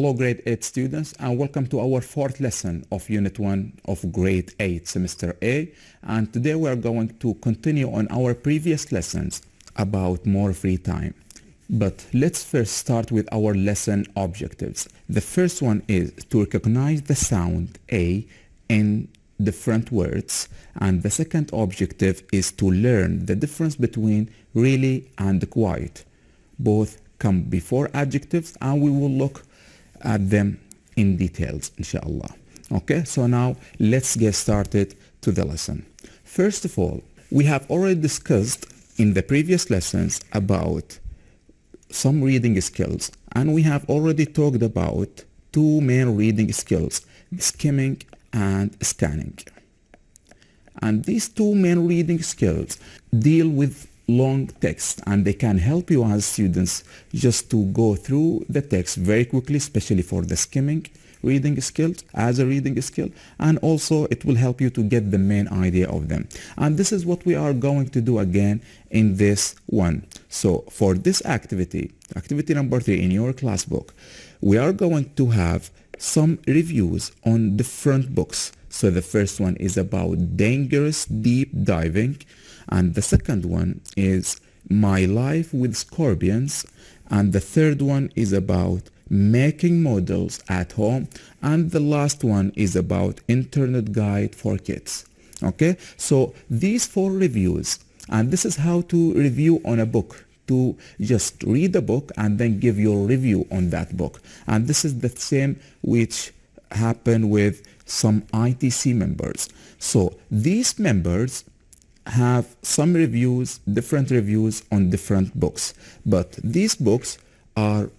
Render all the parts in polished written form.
Hello grade 8 students, and welcome to our fourth lesson of Unit 1 of grade 8 semester A. And today we are going to continue on our previous lessons about more free time. But let's first start with our lesson objectives. The first one is to recognize the sound A in different words, and the second objective is to learn the difference between really and quiet. Both come before adjectives, and we will look at them in details, inshallah. Okay, so now let's get started to the lesson. First of all, we have already discussed in the previous lessons about some reading skills, and we have already talked about two main reading skills, skimming and scanning. And these two main reading skills deal with long text, and they can help you as students just to go through the text very quickly, especially for the skimming reading skills as a reading skill, and also it will help you to get the main idea of them. And this is what we are going to do again in this one. So for this activity number 3 in your class book, we are going to have some reviews on different books. So the first one is about dangerous deep diving, and the second one is My Life with Scorpions, and the third one is about making models at home, and the last one is about internet guide for kids. Okay, so these 4 reviews, and this is how to review on a book, to just read a book and then give your review on that book. And this is the same which happened with some ITC members. So these members have some reviews, different reviews on different books, but these books will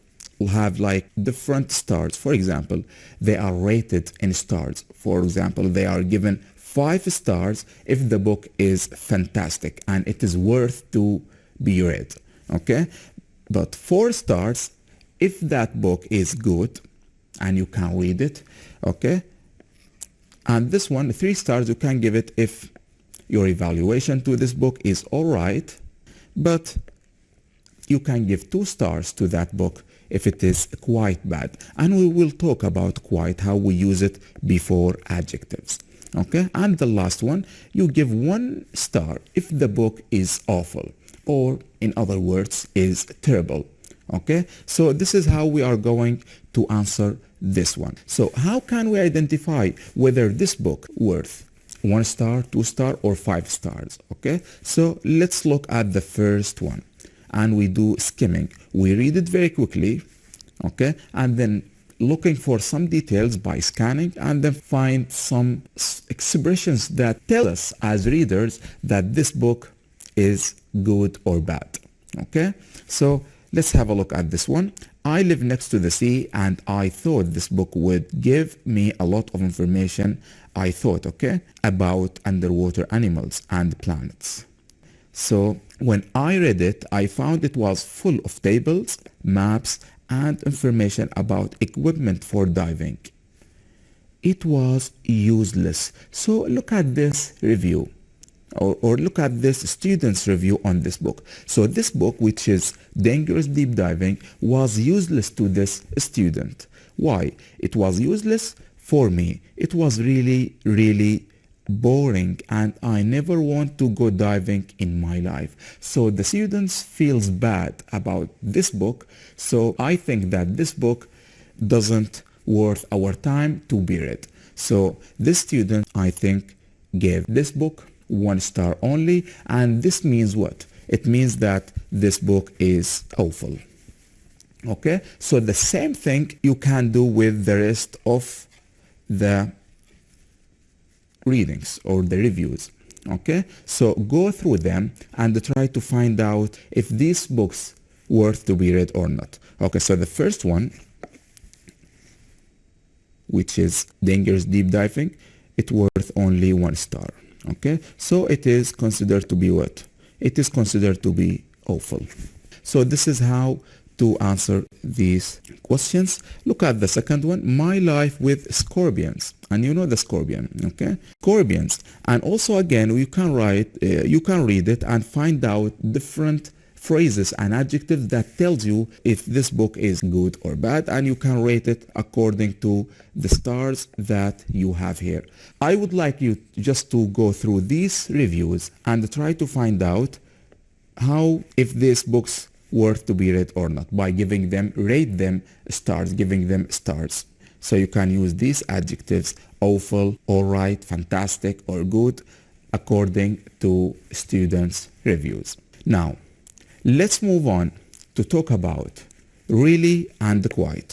have like different stars. For example, they are rated in stars. For example, they are given 5 stars if the book is fantastic and it is worth to be read. Okay, but 4 stars if that book is good and you can read it. Okay, and this one, 3 stars, you can give it if your evaluation to this book is all right, but you can give 2 stars to that book if it is quite bad. And we will talk about quite, how we use it before adjectives. Okay, and the last one, you give 1 star if the book is awful, or in other words, is terrible. Okay, so this is how we are going to answer this one. So how can we identify whether this book worth 1 star, 2 star, or 5 stars? Okay, so let's look at the first one, and we do skimming. We read it very quickly, okay, and then looking for some details by scanning, and then find some expressions that tell us as readers that this book is good or bad. Okay, so let's have a look at this one. I live next to the sea, and I thought this book would give me a lot of information, I thought, okay, about underwater animals and planets. So when I read it, I found it was full of tables, maps, and information about equipment for diving. It was useless. So look at this review, or look at this student's review on this book. So this book, which is Dangerous Deep Diving, was useless to this student. Why? It was useless for me. It was really boring, and I never want to go diving in my life. So the students feels bad about this book. So I think that this book doesn't worth our time to be read. So this student, I think, gave this book 1 star only, and this means what? It means that this book is awful. Okay, so the same thing you can do with the rest of the readings or the reviews. Okay, so go through them and try to find out if these books worth to be read or not. Okay, so the first one, which is Dangerous Deep Diving, it worth only 1 star. Okay, so it is considered to be what? It is considered to be awful. So this is how to answer these questions. Look at the second one, My Life with Scorpions, and you know the scorpion. Okay, scorpions. And also again, you can read it and find out different phrases and adjectives that tells you if this book is good or bad, and you can rate it according to the stars that you have here. I would like you just to go through these reviews and try to find out how if these books worth to be read or not by giving them, rate them stars, giving them stars. So you can use these adjectives, awful, alright, fantastic, or good, according to students' reviews. Now, let's move on to talk about really and quite.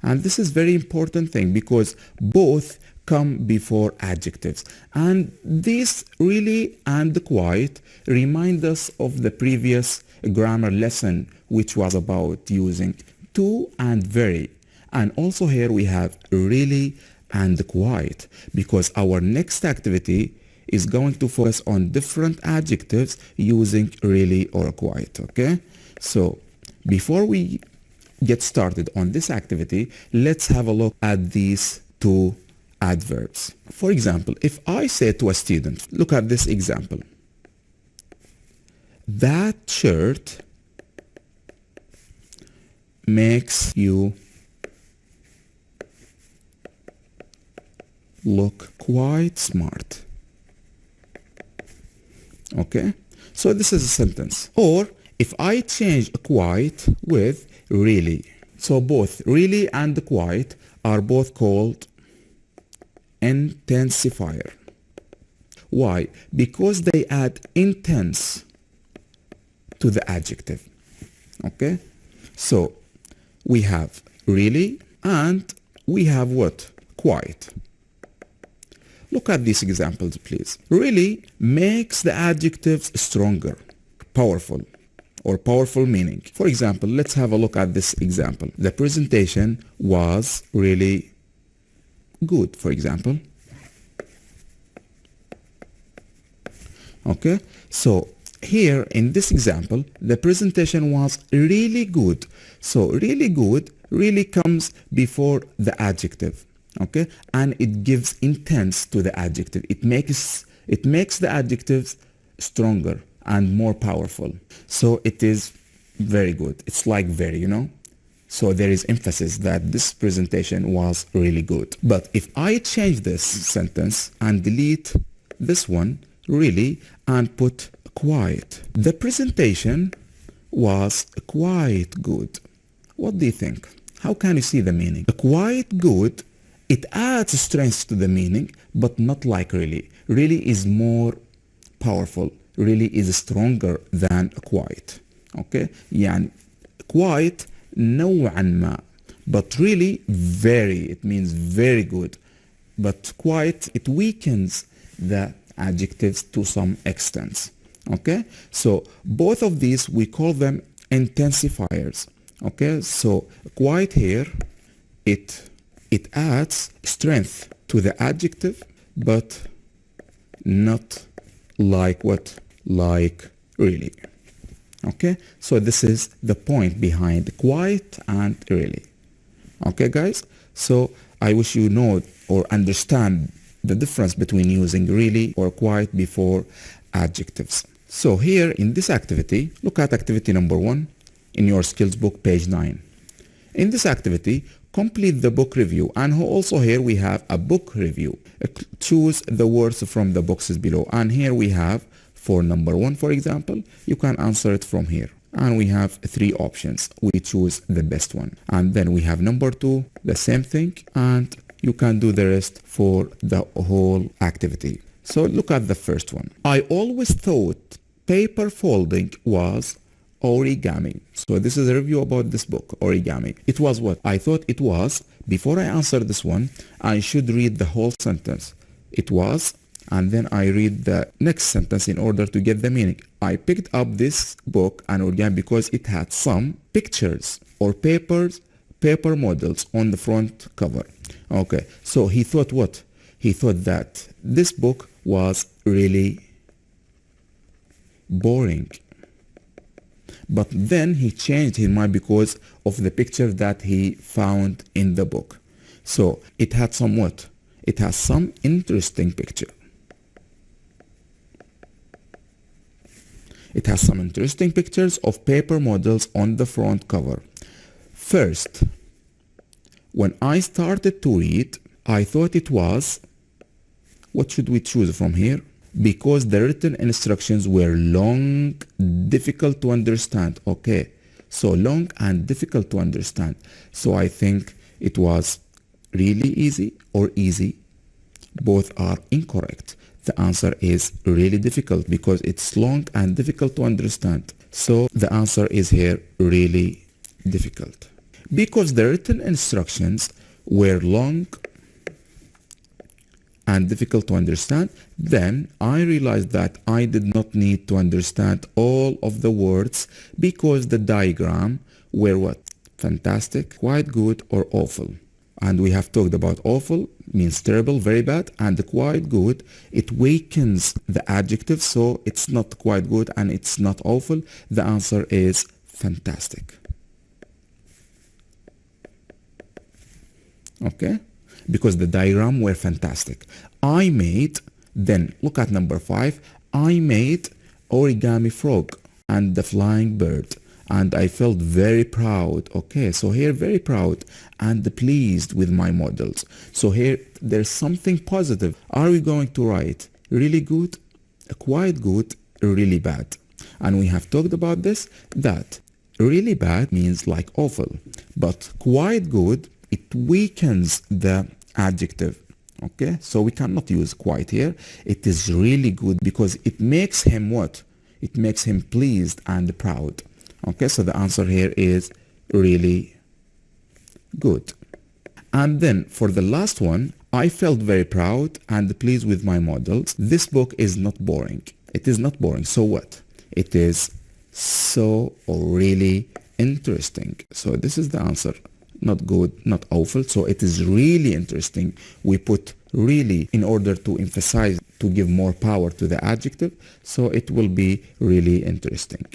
And this is very important thing because both come before adjectives. And this really and quite remind us of the previous grammar lesson, which was about using to and very. And also here we have really and quite, because our next activity is going to focus on different adjectives using really or quite, okay? So before we get started on this activity, let's have a look at these two adverbs. For example, if I say to a student, look at this example. That shirt makes you look quite smart. Okay, so this is a sentence. Or if I change quite with really, so both really and quite are both called intensifier. Why? Because they add intense to the adjective. Okay, so we have really and we have what? Quite. Look at these examples, please. Really makes the adjectives stronger, powerful, or powerful meaning. For example, let's have a look at this example. The presentation was really good, for example. Okay, so here in this example, the presentation was really good. So really good really comes before the adjective. Okay, and it gives intense to the adjective. It makes the adjectives stronger and more powerful. So it is very good. It's like very, you know. So there is emphasis that this presentation was really good. But if I change this sentence and delete this one, really, and put quite, the presentation was quite good. What do you think? How can you see the meaning? Quite good, it adds strength to the meaning, but not like really. Really is more powerful. Really is stronger than quite. Okay? يعني quite نوعا ما. But really very, it means very good. But quite, it weakens the adjectives to some extent. Okay? So both of these, we call them intensifiers. Okay? So quite here, it adds strength to the adjective, but not like what? Like really. Okay, so this is the point behind quite and really. Okay, guys, so I wish you know or understand the difference between using really or quite before adjectives. So here in this activity, look at activity number 1 in your skills book, page 9. In this activity, complete the book review, and also here we have a book review. Choose the words from the boxes below, and here we have for number 1, for example, you can answer it from here, and we have 3 options. We choose the best one, and then we have number 2, the same thing, and you can do the rest for the whole activity. So look at the first one. I always thought paper folding was origami. So this is a review about this book, origami. It was what? I thought it was. Before I answer this one, I should read the whole sentence. It was, and then I read the next sentence in order to get the meaning. I picked up this book, an origami, because it had some pictures or paper models on the front cover. Okay, so he thought what? He thought that this book was really boring. But then he changed his mind because of the picture that he found in the book. So it had some what? It has some interesting picture. It has some interesting pictures of paper models on the front cover. First, when I started to read, I thought it was, what should we choose from here? Because the written instructions were long, difficult to understand. Okay, so long and difficult to understand. So I think it was really easy or easy. Both are incorrect. The answer is really difficult because it's long and difficult to understand. So the answer is here really difficult. Because the written instructions were long and difficult to understand, then I realized that I did not need to understand all of the words because the diagram were what? Fantastic, quite good, or awful. And we have talked about awful means terrible, very bad, and quite good, it weakens the adjective, so it's not quite good and it's not awful. The answer is fantastic. Okay? Because the diagram were fantastic. I made, then look at number 5, I made origami frog and the flying bird. And I felt very proud. Okay, so here very proud and pleased with my models. So here there's something positive. Are we going to write really good, quite good, really bad? And we have talked about this, that really bad means like awful, but quite good, it weakens the adjective. Okay, so we cannot use quite here. It is really good because it makes him what? It makes him pleased and proud. Okay, so the answer here is really good. And then for the last one, I felt very proud and pleased with my models. This book is not boring. It is not boring. So what? It is so really interesting. So this is the answer. Not good, not awful. So it is really interesting. We put really in order to emphasize, to give more power to the adjective. So it will be really interesting.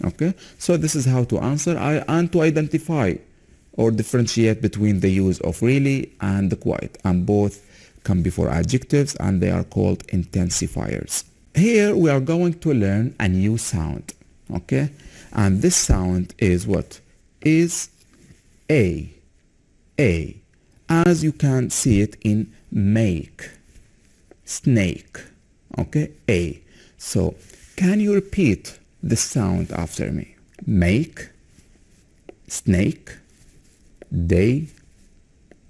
Okay, so this is how to answer and to identify or differentiate between the use of really and the quite, and both come before adjectives and they are called intensifiers. Here we are going to learn a new sound. Okay, and this sound is what? Is A, as you can see it in make, snake. Okay, A. So can you repeat the sound after me? Make, snake, day,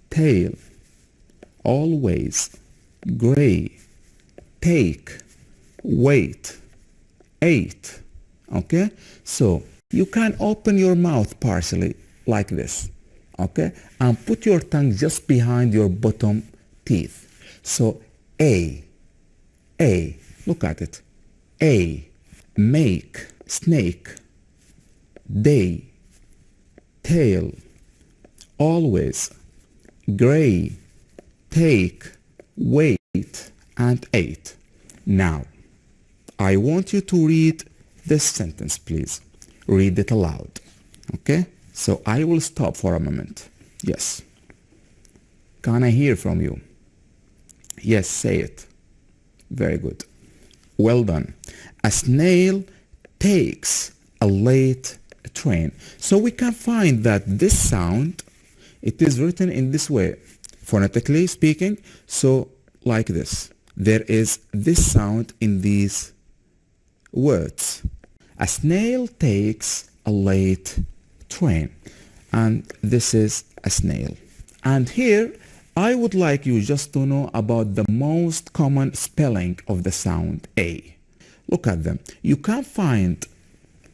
tail, always, gray, take, wait, ate. Okay, so you can open your mouth partially like this, okay, and put your tongue just behind your bottom teeth. So A, look at it. A, make, snake, day, tail, always, gray, take, wait, and ate. Now, I want you to read this sentence, please. Read it aloud. Okay? So I will stop for a moment. Yes. Can I hear from you? Yes, say it. Very good. Well done. A snail takes a late train. So we can find that this sound, it is written in this way, phonetically speaking. So like this. There is this sound in these words. A snail takes a late train. And this is a snail. And here I would like you just to know about the most common spelling of the sound A. Look at them. You can find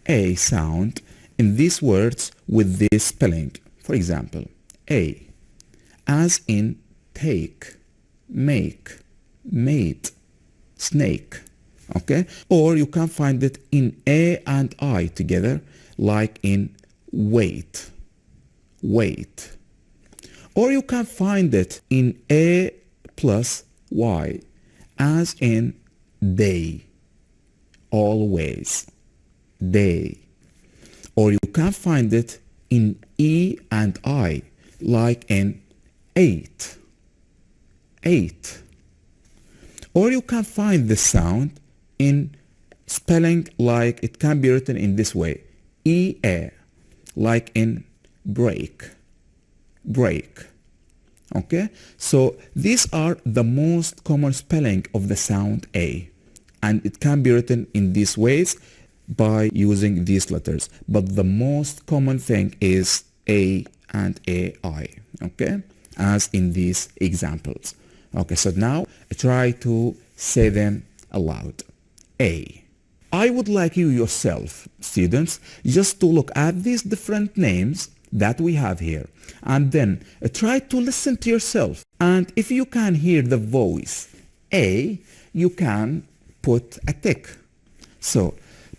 A sound in these words with this spelling. For example, A, as in take, make, mate, snake. Okay? Or you can find it in A and I together, like in wait, wait. Or you can find it in A plus Y, as in day, always, day. Or you can find it in E and I, like in eight, eight. Or you can find the sound in spelling like it can be written in this way. E-A, like in break. Break. Okay? So these are the most common spelling of the sound A. And it can be written in these ways by using these letters. But the most common thing is A and AI. Okay? As in these examples. Okay, so now try to say them aloud. A. I would like you yourself, students, just to look at these different names that we have here and then try to listen to yourself. And if you can hear the voice A, you can put a tick. So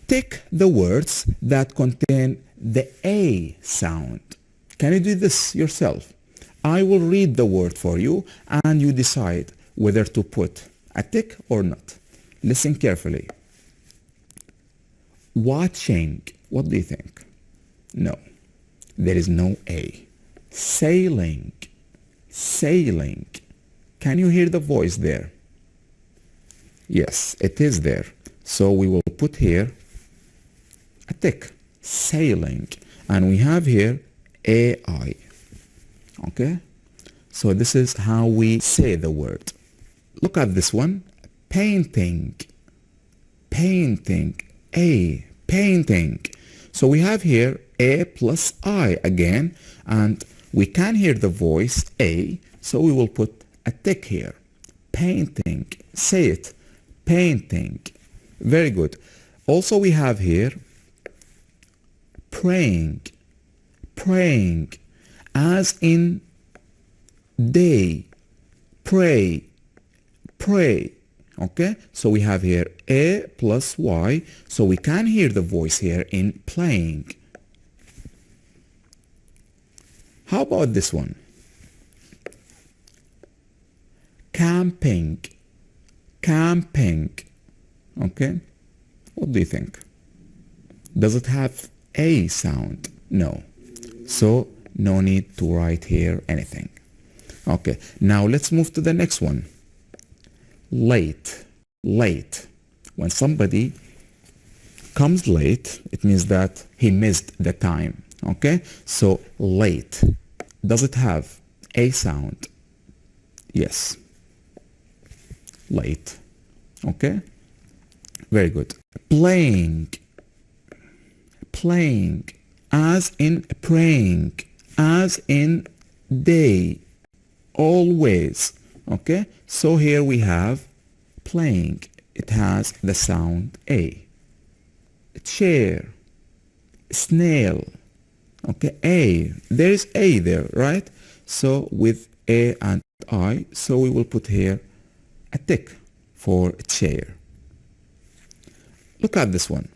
tick the words that contain the A sound. Can you do this yourself? I will read the word for you and you decide whether to put a tick or not. Listen carefully. Watching. What do you think? No. There is no A. Sailing. Sailing. Can you hear the voice there? Yes, it is there. So we will put here a tick. Sailing. And we have here AI. Okay? So this is how we say the word. Look at this one. Painting. Painting. A. Painting. So we have here A plus I again, and we can hear the voice A, so we will put a tick here. Painting. Say it. Painting. Very good. Also we have here praying. Praying. As in day. Pray. Pray. Okay, so we have here A plus Y, so we can hear the voice here in playing. How about this one? Camping. Camping. Okay, what do you think? Does it have A sound? No. So no need to write here anything. Okay, now let's move to the next one. Late. Late. When somebody comes late, it means that he missed the time. Okay? So late. Does it have A sound? Yes. Late. Okay? Very good. Playing. Playing. As in praying. As in day. Always. Okay? So here we have playing. It has the sound A. Chair. Snail. Okay, A. There is A there, right? So with A and I, so we will put here a tick for chair. Look at this one.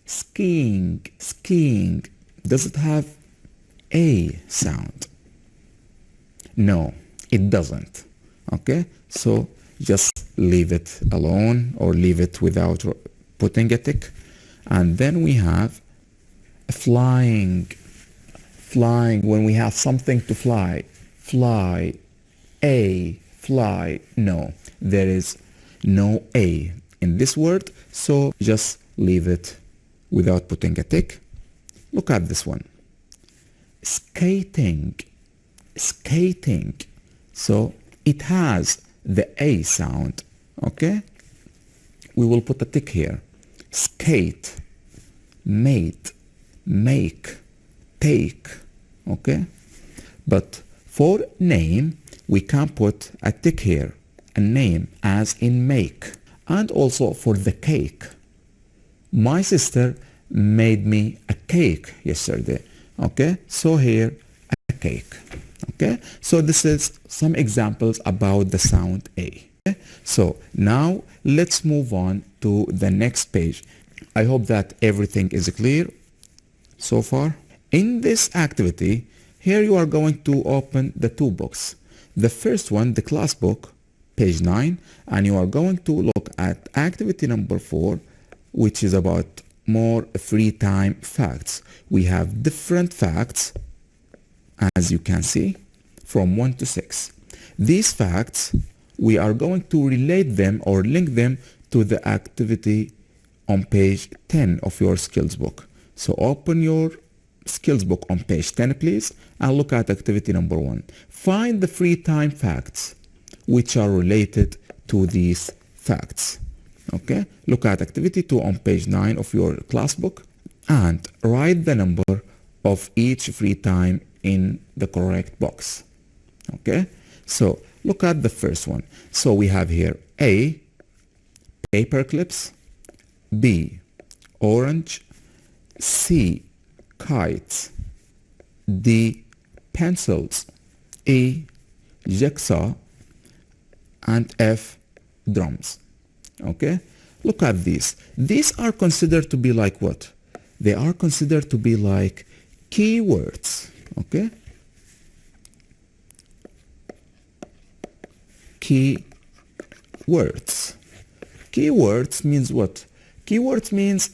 Skiing. Skiing. Does it have A sound? No, it doesn't. Okay, so just leave it alone or leave it without putting a tick. And then we have flying. Flying, when we have something to fly. Fly. A. Fly. No, there is no A in this word, so just leave it without putting a tick. Look at this one. Skating. Skating. So it has the A sound. Okay? We will put a tick here. Skate. Mate. Make. Take. Okay? But for name, we can put a tick here. A name as in make. And also for the cake. My sister made me a cake yesterday. Okay? So here, a cake. Okay, so this is some examples about the sound A. Okay? So now let's move on to the next page. I hope that everything is clear so far. In this activity, here you are going to open the two books. The first one, the class book, page 9, and you are going to look at activity number 4, which is about more free time facts. We have different facts, as you can see, from 1 to 6. These facts, we are going to relate them or link them to the activity on page 10 of your skills book. So open your skills book on page 10, please, and look at activity number 1. Find the free time facts which are related to these facts. Okay, look at activity 2 on page 9 of your class book and write the number of each free time in the correct box. Okay, so look at the first one. So we have here A, paper clips, B, orange, C, kites, D, pencils, E, jigsaw, and F, drums. Okay, look at these. These are considered to be like what? They are considered to be like keywords. Okay, keywords. Keywords means what? Keywords means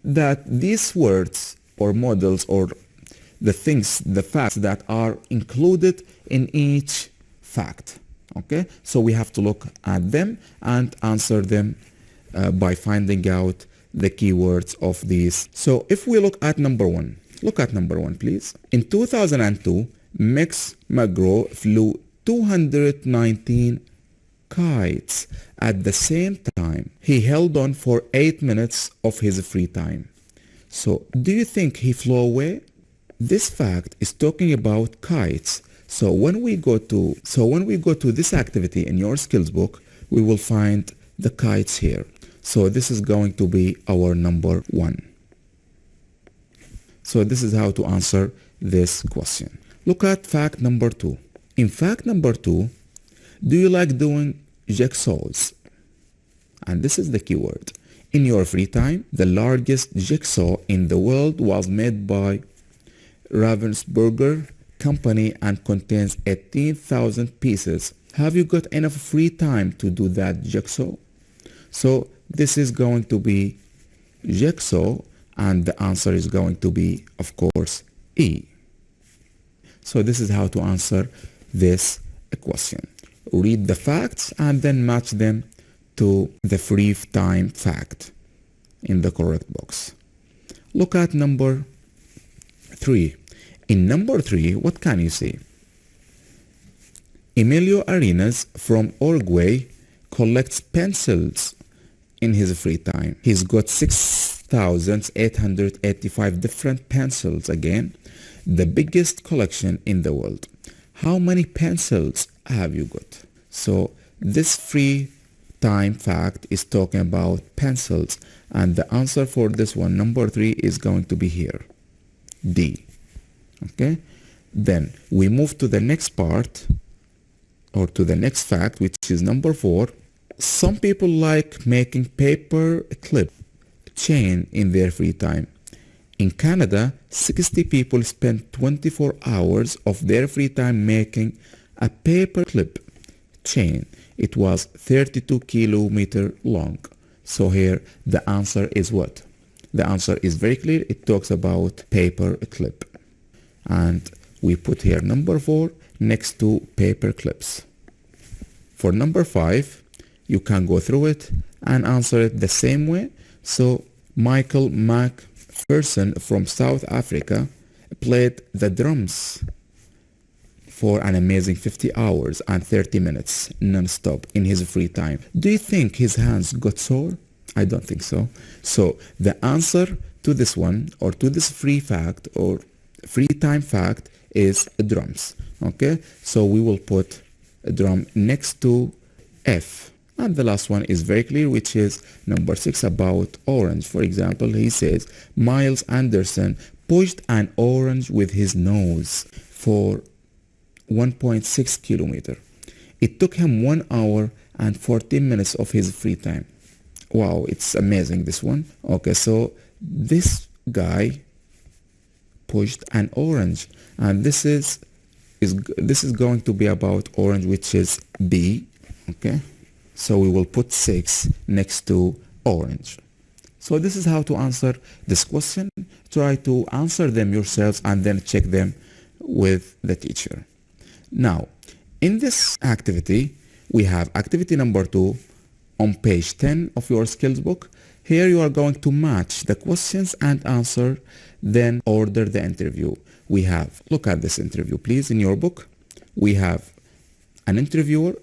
that these words or models or the things, the facts that are included in each fact. Okay, so we have to look at them and answer them by finding out the keywords of these. So if we look at number 1, look at number 1, please. In 2002, Max McGraw flew 219 kites at the same time. He held on for 8 minutes of his free time. So do you think he flew away? This fact is talking about kites. So when we go to this activity in your skills book, we will find the kites here. So this is going to be our number 1. So this is how to answer this question. Look at fact number 2. In fact number 2, do you like doing jigsaws? And this is the keyword. In your free time, the largest jigsaw in the world was made by Ravensburger Company and contains 18,000 pieces. Have you got enough free time to do that jigsaw? So this is going to be jigsaw, and the answer is going to be, of course, E. So this is how to answer this question. Read the facts and then match them to the free time fact in the correct box. Look at number 3. In number 3, what can you see? Emilio Arenas from Uruguay collects pencils in his free time. He's got 6,885 different pencils, again, the biggest collection in the world. How many pencils have you got? So this free time fact is talking about pencils, and the answer for this one, number 3, is going to be here, D. Okay, then we move to the next part, or to the next fact, which is number 4. Some people like making paper clip chain in their free time. In Canada, 60 people spend 24 hours of their free time making a paper clip chain. It was 32 kilometers long. So here the answer is what? The answer is very clear. It talks about paper clip. And we put here number 4 next to paper clips. For number 5, you can go through it and answer it the same way. So Michael McPherson from South Africa played the drums for an amazing 50 hours and 30 minutes non-stop in his free time. Do you think his hands got sore? I don't think so. So the answer to this one, or to this free fact or free time fact, is drums. Okay, so we will put a drum next to F. And the last one is very clear, which is number 6 about orange. For example, he says Miles Anderson pushed an orange with his nose for 1.6 kilometers. It took him 1 hour and 14 minutes of his free time. Wow, it's amazing, this one. Okay, so this guy pushed an orange, and this is going to be about orange, which is B. Okay, so we will put 6 next to orange. So this is how to answer this question. Try to answer them yourselves and then check them with the teacher. Now, in this activity, we have activity number 2, on page 10 of your skills book. Here you are going to match the questions and answer, then order the interview. We have, look at this interview please in your book. We have an interviewer,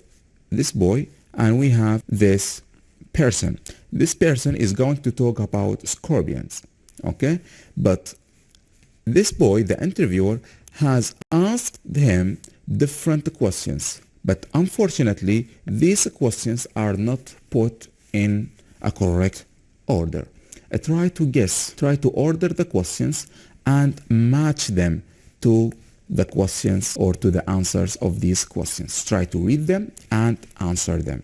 this boy, and we have this person. This person is going to talk about scorpions, okay? But this boy, the interviewer, has asked him different questions. But unfortunately, these questions are not put in a correct order. Try to guess, try to order the questions and match them to the questions or to the answers of these questions. Try to read them and answer them.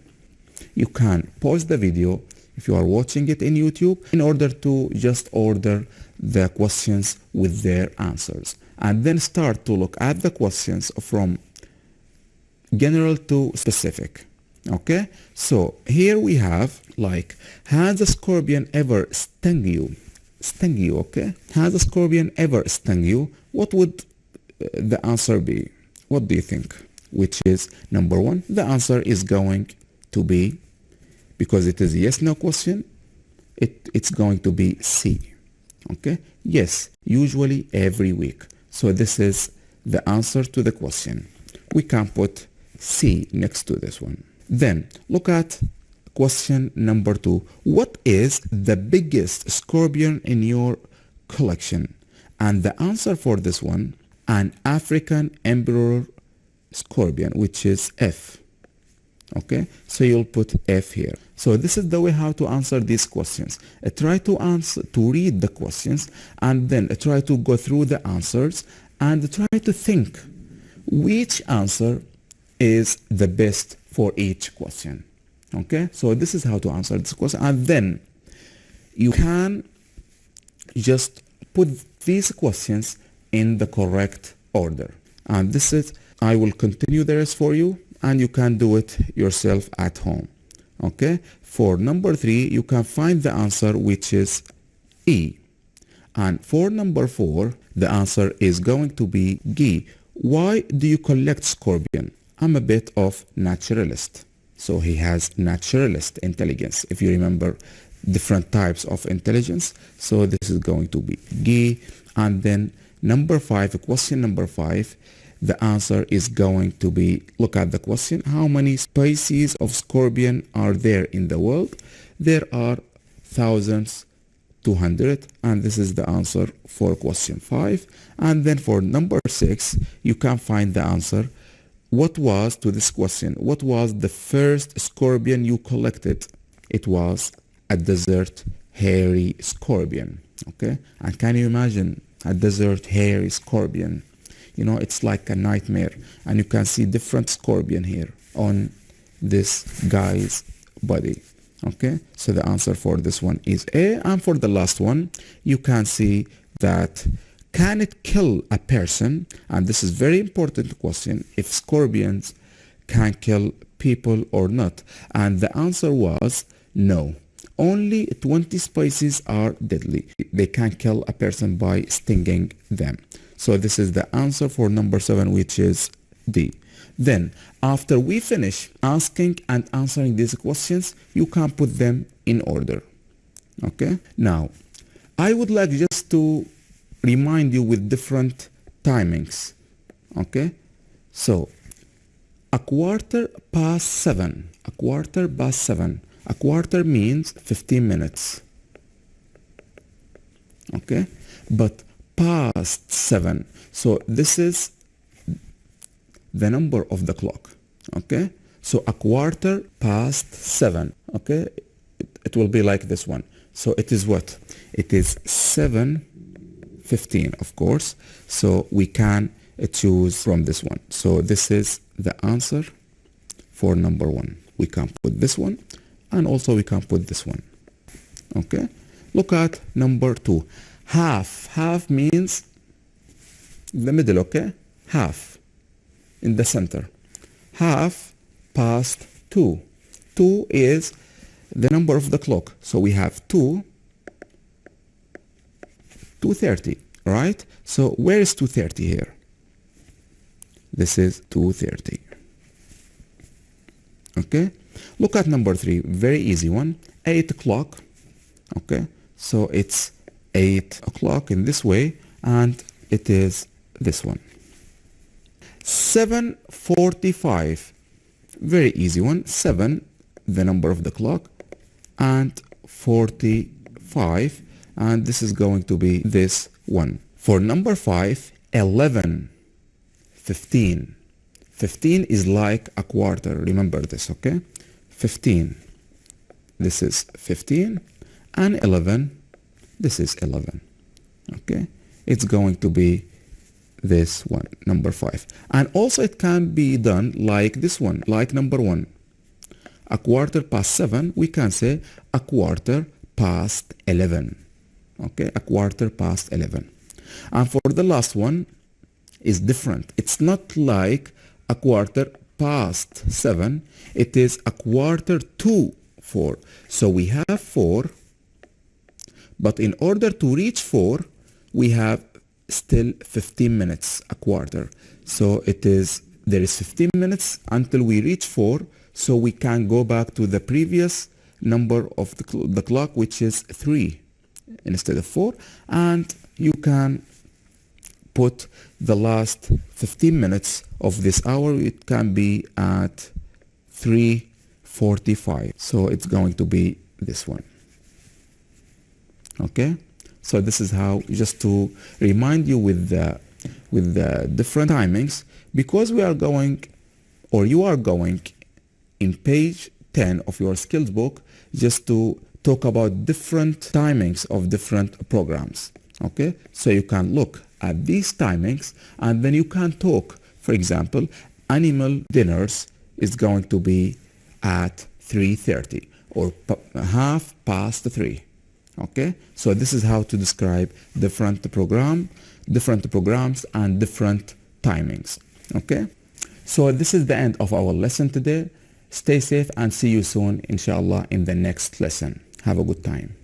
You can pause the video if you are watching it in YouTube in order to just order the questions with their answers. And then start to look at the questions from general to specific. Okay? So here we have like, has a scorpion ever stung you? Stung you, okay? Has a scorpion ever stung you? What would the answer be? What do you think? Which is number one. The answer is going to be, because it is a yes no question, it's going to be C. Okay? Yes, usually every week. So this is the answer to the question. We can put C next to this one. Then look at question number 2. What is the biggest scorpion in your collection? And the answer for this one, an African emperor scorpion, which is F. Okay, so you'll put F here. So this is the way how to answer these questions. Try to answer, to read the questions, and then try to go through the answers and try to think which answer is the best for each question. Okay, so this is how to answer this question, and then you can just put these questions in the correct order. And this is, I will continue the rest for you, and you can do it yourself at home. Okay, for number 3, you can find the answer, which is E. And for number 4, the answer is going to be G. Why do you collect scorpion? I'm a bit of naturalist. So he has naturalist intelligence. If you remember different types of intelligence. So this is going to be G. And then number 5, question number 5, the answer is going to be, look at the question, how many species of scorpion are there in the world? There are 1,200, and this is the answer for question 5. And then for number 6, you can find the answer. What was, to this question, what was the first scorpion you collected? It was a desert hairy scorpion. Okay, and can you imagine a desert hairy scorpion? You know, it's like a nightmare, and you can see different scorpion here on this guy's body. Okay, so the answer for this one is A. And for the last one, you can see that, can it kill a person? And this is very important question, if scorpions can kill people or not. And the answer was no. Only 20 species are deadly. They can kill a person by stinging them. So this is the answer for number 7, which is D. Then, after we finish asking and answering these questions, you can put them in order. Okay? Now, I would like just to remind you with different timings. Okay? So, a quarter past 7. A quarter past 7. A quarter means 15 minutes. Okay? But past 7. So this is the number of the clock. Okay? So a quarter past 7. Okay? It will be like this one. So it is what? It is 7:15, of course. So we can choose from this one. So this is the answer for number 1. We can put this one, and also we can put this one. Okay? Look at number 2. Half. Half means the middle, okay? Half in the center. Half past 2. 2 is the number of the clock. So we have 2:30, right? So where is 2:30 here? This is 2:30. Okay? Look at number 3, very easy one, 8 o'clock. Okay, so it's 8 o'clock in this way, and it is this one. 7:45, very easy one, 7, the number of the clock, and 45, and this is going to be this one. For number 5, 11, 15. 15 is like a quarter, remember this, okay? 15, this is 15, and 11, this is 11, okay? It's going to be this one, number 5. And also it can be done like this one, like number 1. A quarter past 7, we can say a quarter past 11, okay? A quarter past 11. And for the last one is different. It's not like a quarter past 7, it is a quarter to 4. So we have 4, but in order to reach 4, we have still 15 minutes, a quarter. So there is 15 minutes until we reach 4, so we can go back to the previous number of the clock, which is 3 instead of 4, and you can put the last 15 minutes of this hour, it can be at 3:45. So it's going to be this one. Okay? So this is how, just to remind you with the different timings, because we are going, or you are going in page 10 of your skills book, just to talk about different timings of different programs. Okay? So you can look at these timings, and then you can talk. For example, animal dinners is going to be at 3:30 or half past 3. Okay, so this is how to describe different programs and different timings. Okay, so this is the end of our lesson today. Stay safe and see you soon, inshallah, in the next lesson. Have a good time.